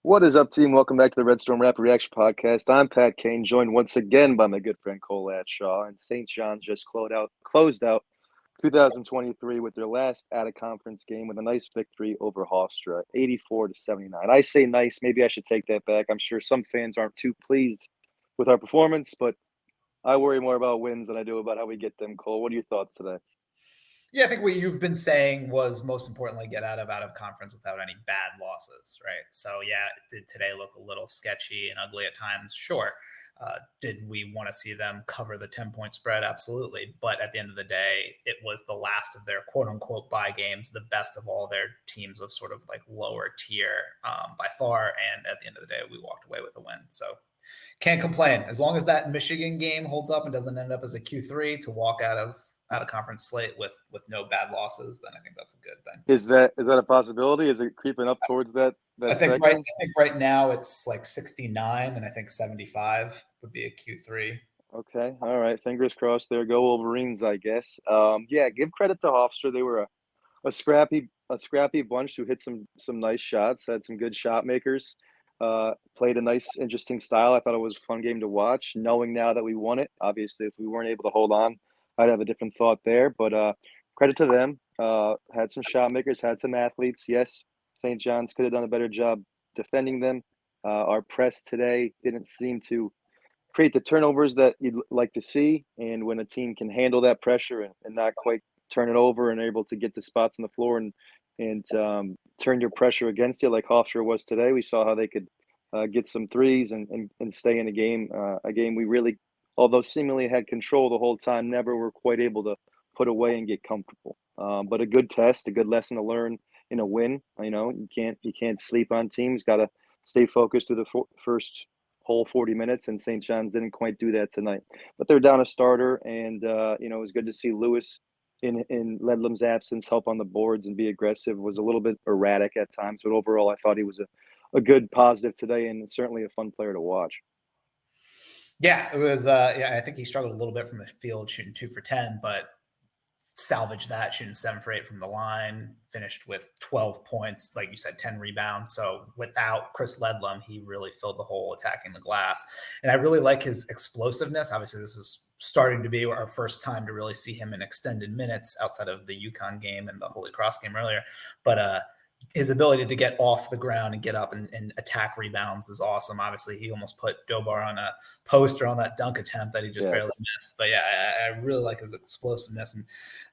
What is up, team? Welcome back to the Red Storm Rapid Reaction Podcast. I'm Pat Kane, joined once again by my good friend Cole Adshaw. And St. John's just closed out 2023 with their last out-of-conference game with a nice victory over Hofstra, 84-79. I say nice. Maybe I should take that back. I'm sure some fans aren't too pleased with our performance, but I worry more about wins than I do about how we get them, Cole. What are your thoughts today? Yeah, I think what you've been saying was most importantly, get out of conference without any bad losses, right? So yeah, it did today look a little sketchy and ugly at times. Sure. Did we want to see them cover the 10-point spread? Absolutely. But at the end of the day, it was the last of their quote unquote bye games, the best of all their teams of sort of like lower tier by far. And at the end of the day, we walked away with a win. So can't complain. As long as that Michigan game holds up and doesn't end up as a Q3 to walk out of conference slate with no bad losses, then I think that's a good thing. Is that a possibility? Is it creeping up towards that I think right now it's like 69, and I think 75 would be a Q3. Okay, all right. Fingers crossed there. Go Wolverines, I guess. Yeah, give credit to Hofstra. They were a scrappy bunch who hit some nice shots, had some good shot makers, played a nice, interesting style. I thought it was a fun game to watch, knowing now that we won it. Obviously, if we weren't able to hold on, I'd have a different thought there. But credit to them. Had some shot makers, had some athletes. Yes, St. John's could have done a better job defending them. Our press today didn't seem to create the turnovers that you'd like to see. And when a team can handle that pressure and not quite turn it over and able to get the spots on the floor and turn your pressure against you like Hofstra was today, we saw how they could get some threes and stay in a game we really, although seemingly had control the whole time, never were quite able to put away and get comfortable. But a good test, a good lesson to learn in a win. You know, you can't sleep on teams. Got to stay focused through the first whole 40 minutes, and St. John's didn't quite do that tonight. But they're down a starter, and it was good to see Lewis in Ledlam's absence help on the boards and be aggressive. Was a little bit erratic at times, but overall I thought he was a good positive today and certainly a fun player to watch. Yeah, it was. I think he struggled a little bit from the field, shooting 2 for 10, but salvaged that, shooting 7 for 8 from the line, finished with 12 points, like you said, 10 rebounds. So without Chris Ledlam, he really filled the hole attacking the glass. And I really like his explosiveness. Obviously, this is starting to be our first time to really see him in extended minutes outside of the UConn game and the Holy Cross game earlier. But his ability to get off the ground and get up and attack rebounds is awesome. Obviously, he almost put Dobar on a poster on that dunk attempt that he just barely missed. But yeah, I really like his explosiveness. And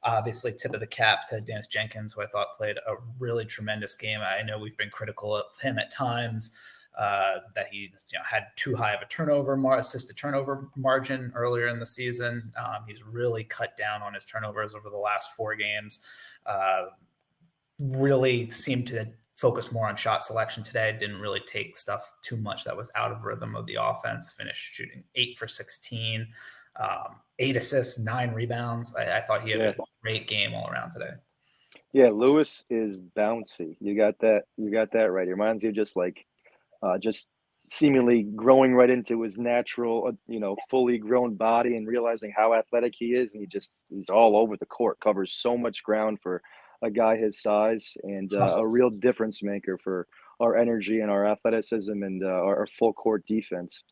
obviously, tip of the cap to Dennis Jenkins, who I thought played a really tremendous game. I know we've been critical of him at times, that he's had too high of a assisted turnover margin earlier in the season. He's really cut down on his turnovers over the last 4 games. Really seemed to focus more on shot selection today. Didn't really take stuff too much that was out of rhythm of the offense. Finished shooting 8 for 16, 8 assists, 9 rebounds. I thought he had a great game all around today. Yeah, Lewis is bouncy. You got that right. He reminds you of just seemingly growing right into his natural, fully grown body and realizing how athletic he is. And he's all over the court, covers so much ground for a guy his size, and a real difference maker for our energy and our athleticism and our full court defense.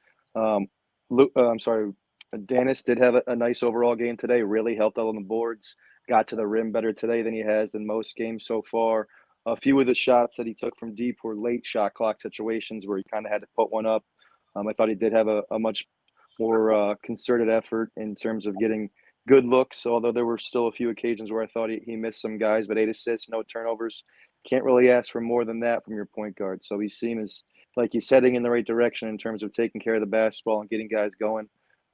Dennis did have a nice overall game today, really helped out on the boards, got to the rim better today than he has in most games so far. A few of the shots that he took from deep were late shot clock situations where he kind of had to put one up. I thought he did have a much more concerted effort in terms of getting good looks, although there were still a few occasions where I thought he missed some guys, but 8 assists, no turnovers. Can't really ask for more than that from your point guard. So he seems like he's heading in the right direction in terms of taking care of the basketball and getting guys going.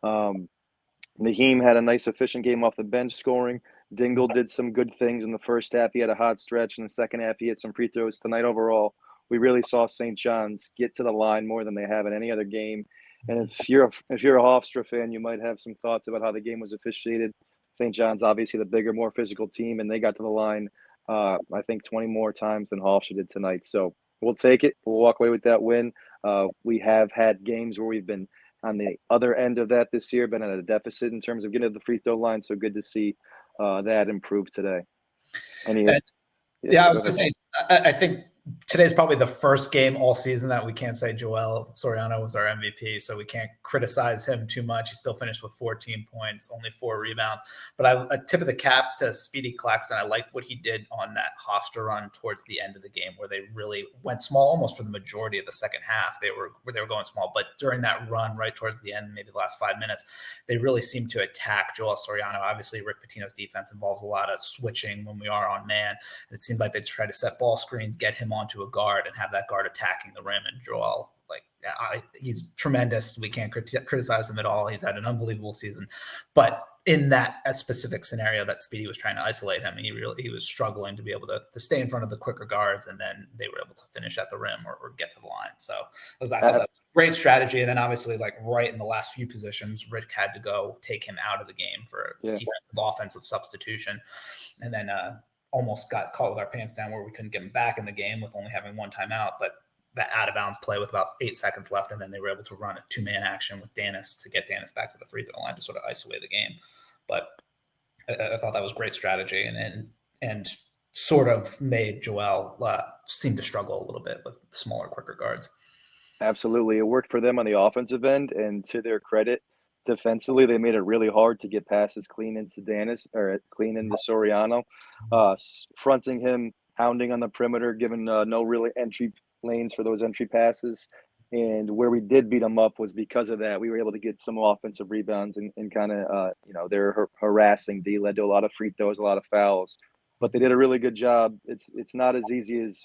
Naheem had a nice, efficient game off the bench scoring. Dingle did some good things in the first half. He had a hot stretch. In the second half, he hit some free throws. Tonight, overall, we really saw St. John's get to the line more than they have in any other game. And if you're a Hofstra fan, you might have some thoughts about how the game was officiated. St. John's, obviously the bigger, more physical team, and they got to the line, I think, 20 more times than Hofstra did tonight. So we'll take it. We'll walk away with that win. We have had games where we've been on the other end of that this year, been at a deficit in terms of getting to the free throw line. So good to see that improve today. I was going to say, I think today's probably the first game all season that we can't say Joel Soriano was our MVP, so we can't criticize him too much. He still finished with 14 points, only 4 rebounds. But a tip of the cap to Speedy Claxton. I like what he did on that Hofstra run towards the end of the game, where they really went small almost for the majority of the second half. They were going small, but during that run, right towards the end, maybe the last 5 minutes, they really seemed to attack Joel Soriano. Obviously, Rick Pitino's defense involves a lot of switching when we are on man. And it seemed like they tried to set ball screens, get him onto a guard, and have that guard attacking the rim. And Joel, he's tremendous. We can't criticize him at all. He's had an unbelievable season. But in that specific scenario that Speedy was trying to isolate him, he was struggling to be able to stay in front of the quicker guards, and then they were able to finish at the rim or get to the line. So I thought that was a great strategy. And then obviously, right in the last few positions, Rick had to go take him out of the game for defensive offensive substitution. And then almost got caught with our pants down where we couldn't get him back in the game with only having one timeout. But that out of bounds play with about 8 seconds left, and then they were able to run a 2-man action with Danis to get Danis back to the free throw line to sort of isolate the game. But I thought that was great strategy, and sort of made Joel seem to struggle a little bit with smaller, quicker guards. Absolutely. It worked for them on the offensive end, and to their credit, defensively, they made it really hard to get passes clean into Danis or clean into Soriano, fronting him, hounding on the perimeter, giving no really entry lanes for those entry passes. And where we did beat them up was because of that. We were able to get some offensive rebounds and kind of, their harassing D led to a lot of free throws, a lot of fouls. But they did a really good job. It's not as easy as,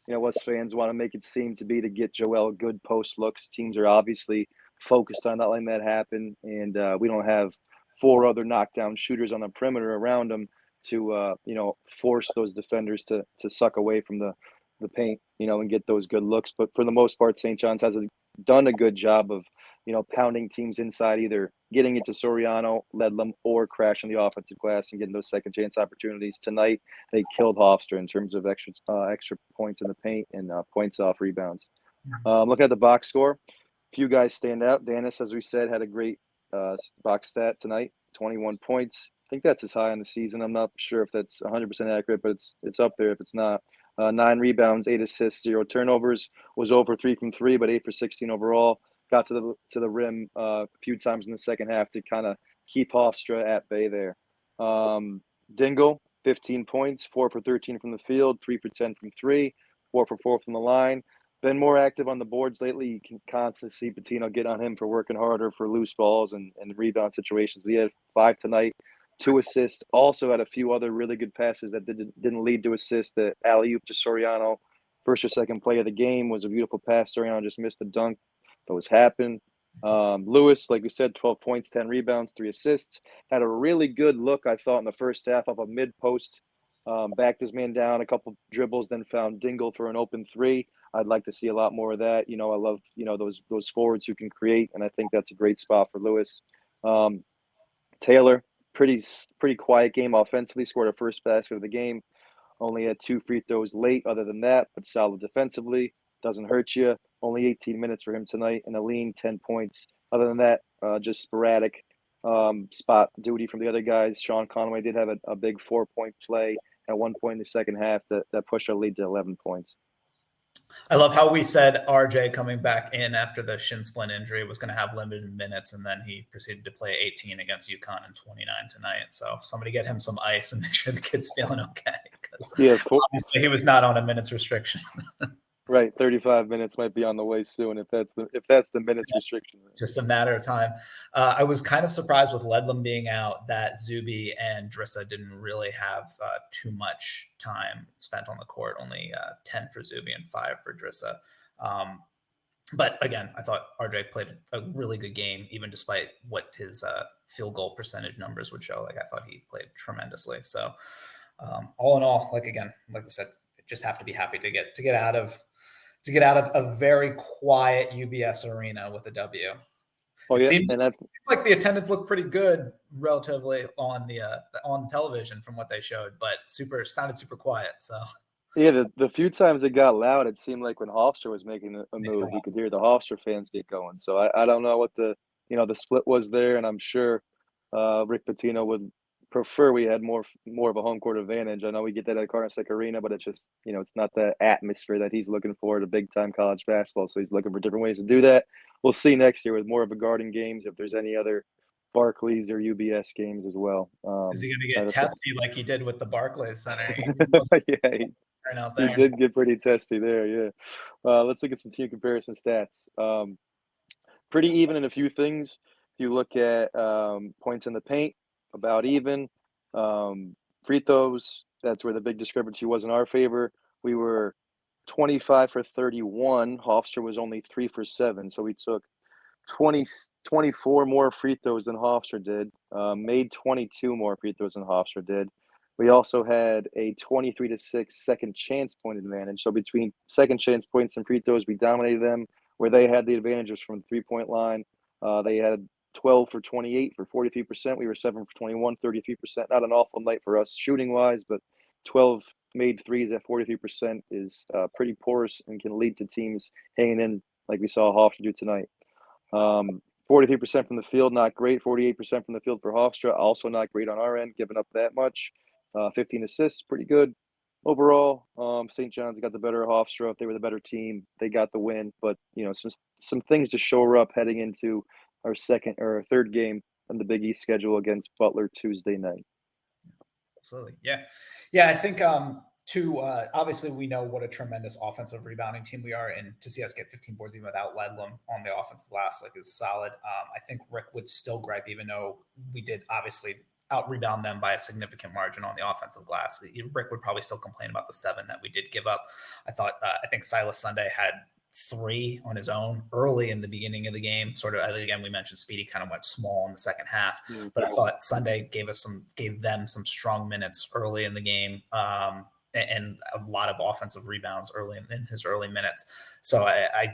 us fans want to make it seem to be to get Joel good post looks. Teams are obviously focused on not letting that happen. And we don't have 4 other knockdown shooters on the perimeter around him to, force those defenders to suck away from the paint, and get those good looks. But for the most part, St. John's has done a good job of, pounding teams inside, either getting it to Soriano, Ledlam, or crashing the offensive glass and getting those second chance opportunities. Tonight, they killed Hofstra in terms of extra points in the paint and points off rebounds. Looking at the box score, a few guys stand out. Danis, as we said, had a great box stat tonight, 21 points. I think that's his high on the season. I'm not sure if that's 100% accurate, but it's up there if it's not. 9 rebounds, 8 assists, 0 turnovers. Was over 3 from 3, but 8 for 16 overall. Got to the rim a few times in the second half to kind of keep Hofstra at bay there. Dingle, 15 points, 4 for 13 from the field, 3 for 10 from 3, 4 for 4 from the line. Been more active on the boards lately. You can constantly see Pitino get on him for working harder for loose balls and rebound situations. We had 5 tonight. 2 assists, also had a few other really good passes that didn't lead to assists. The alley-oop to Soriano, first or second play of the game, was a beautiful pass. Soriano just missed the dunk. That was happened. Lewis, like we said, 12 points, 10 rebounds, 3 assists. Had a really good look, I thought, in the first half of a mid-post. Backed his man down, a couple dribbles, then found Dingle for an open 3. I'd like to see a lot more of that. I love, those forwards who can create, and I think that's a great spot for Lewis. Taylor, pretty quiet game offensively, scored a first basket of the game, only had 2 free throws late other than that, but solid defensively, doesn't hurt you. Only 18 minutes for him tonight, and a lean 10 points. Other than that, just sporadic spot duty from the other guys. Sean Conway did have a big 4-point play at one point in the second half that pushed our lead to 11 points. I love how we said RJ coming back in after the shin splint injury was going to have limited minutes, and then he proceeded to play 18 against UConn and 29 tonight. So somebody get him some ice and make sure the kid's feeling okay, because obviously he was not on a minutes restriction. Right, 35 minutes might be on the way soon if that's the minutes restriction. Just a matter of time. I was kind of surprised with Ledlam being out that Zuby and Drissa didn't really have too much time spent on the court. Only 10 for Zuby and 5 for Drissa. But again, I thought RJ played a really good game, even despite what his field goal percentage numbers would show. I thought he played tremendously. So all in all, like we said, just have to be happy to get out of a very quiet UBS arena with a W. Oh yeah, seemed like the attendance looked pretty good relatively on the television from what they showed, but sounded super quiet. So yeah, the few times it got loud, it seemed like when Hofstra was making a move, you could hear the Hofstra fans get going. So I don't know what the split was there, and I'm sure Rick Pitino would prefer we had more of a home court advantage. I know we get that at Carnesec Arena, but it's just, it's not the atmosphere that he's looking for at a big time college basketball. So he's looking for different ways to do that. We'll see next year with more of a Garden games if there's any other Barclays or UBS games as well. Is he going to get testy like he did with the Barclays Center? Yeah, he did get pretty testy there. Yeah. Let's look at some team comparison stats. Pretty even in a few things. If you look at points in the paint, about even. Free throws, that's where the big discrepancy was in our favor. We were 25 for 31. Hofstra was only 3 for 7. So we took 24 more free throws than Hofstra did, made 22 more free throws than Hofstra did. We also had a 23-6 second chance point advantage. So between second chance points and free throws, we dominated them. Where they had the advantages from the three-point line, they had 12 for 28 for 43%. We were 7 for 21, 33%. Not an awful night for us shooting-wise, but 12 made threes at 43% is pretty porous and can lead to teams hanging in like we saw Hofstra do tonight. 43% from the field, not great. 48% from the field for Hofstra, also not great on our end, giving up that much. 15 assists, pretty good. Overall, St. John's got the better of Hofstra. If they were the better team, they got the win. But, some things to shore up heading into our second or our third game on the Big East schedule against Butler Tuesday night. Absolutely. Yeah. Yeah, I think obviously we know what a tremendous offensive rebounding team we are, and to see us get 15 boards even without Ledlam on the offensive glass is solid. I think Rick would still gripe, even though we did obviously out rebound them by a significant margin on the offensive glass. Rick would probably still complain about the 7 that we did give up. I think Silas Sunday had 3 on his own early in the beginning of the game. Sort of, again, we mentioned Speedy kind of went small in the second half, but I thought Sunday gave them some strong minutes early in the game, and a lot of offensive rebounds early in his early minutes. So I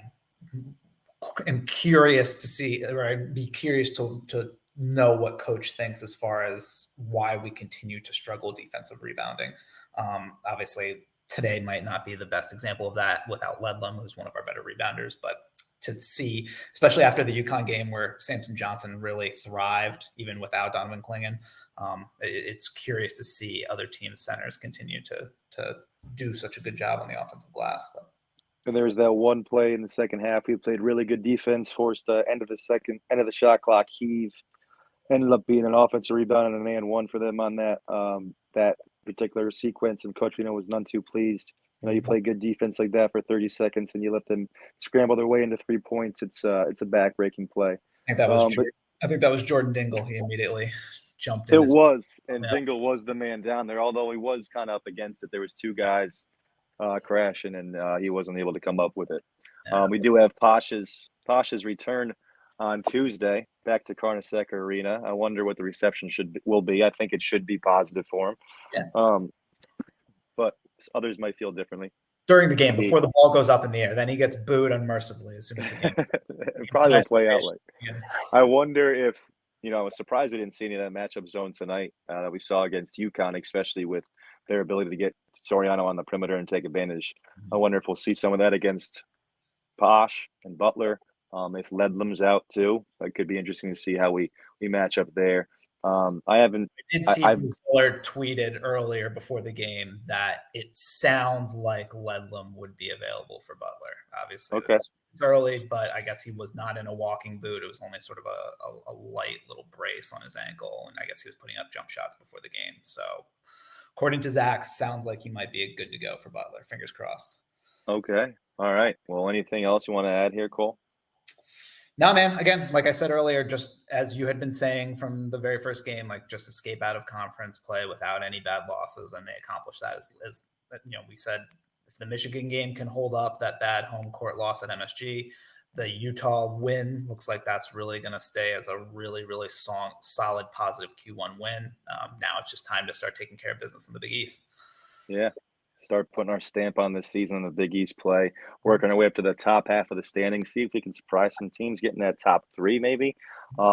am curious to see, or I'd be curious to know what coach thinks as far as why we continue to struggle defensive rebounding. Obviously, today might not be the best example of that without Ledlam, who's one of our better rebounders, but to see, especially after the UConn game where Samson Johnson really thrived, even without Donovan Clingan, it's curious to see other teams' centers continue to do such a good job on the offensive glass. But and there was that one play in the second half. We played really good defense, forced the end of the shot clock heave. Ended up being an offensive rebound and an and one for them on that particular sequence, and Coach Pitino was none too pleased. You play good defense like that for 30 seconds, and you let them scramble their way into 3 points. It's a backbreaking play. I think that was Jordan Dingle. He immediately jumped in. It was, and Dingle was the man down there. Although he was kind of up against it, there was 2 guys crashing, and he wasn't able to come up with it. We do have Pasha's return on Tuesday back to Carnesec Arena. I wonder what the reception will be. I think it should be positive for him. Yeah. But others might feel differently. During the game, before the ball goes up in the air, then he gets booed unmercifully as soon as the game. It probably will play out like. I wonder if I was surprised we didn't see any of that matchup zone tonight that we saw against UConn, especially with their ability to get Soriano on the perimeter and take advantage. I wonder if we'll see some of that against Posh and Butler. If Ledlam's out too, it could be interesting to see how we match up there. I did see Fuller tweeted earlier before the game that it sounds like Ledlam would be available for Butler. Obviously, okay. It's early, but I guess he was not in a walking boot. It was only sort of a light little brace on his ankle, and I guess he was putting up jump shots before the game. So, according to Zach, sounds like he might be good to go for Butler. Fingers crossed. Okay. All right. Well, anything else you want to add here, Cole? No, man. Again, like I said earlier, just as you had been saying from the very first game, like just escape out of conference play without any bad losses, and they accomplished that. As we said, if the Michigan game can hold up that bad home court loss at MSG, the Utah win looks like that's really going to stay as a really, really solid, positive Q1 win. Now it's just time to start taking care of business in the Big East. Yeah. Start putting our stamp on this season in the Big East play, working our way up to the top half of the standings, see if we can surprise some teams, getting that top 3 maybe,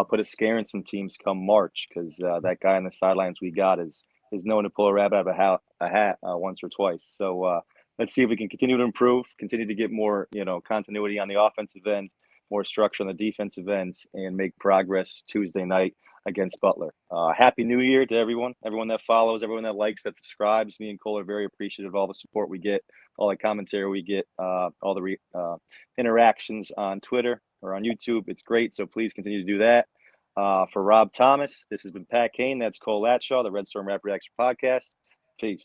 put a scare in some teams come March, because that guy on the sidelines we got is known to pull a rabbit out of a hat once or twice. So let's see if we can continue to improve, continue to get more continuity on the offensive end, more structure on the defensive end, and make progress Tuesday night against Butler. Happy New Year to everyone that follows, everyone that likes, that subscribes. Me and Cole are very appreciative of all the support we get, all the commentary we get, all the interactions on Twitter or on YouTube. It's great, so please continue to do that. For Rob Thomas, this has been Pat Kane. That's Cole Latshaw, the Red Storm Rap Reaction Podcast. Peace.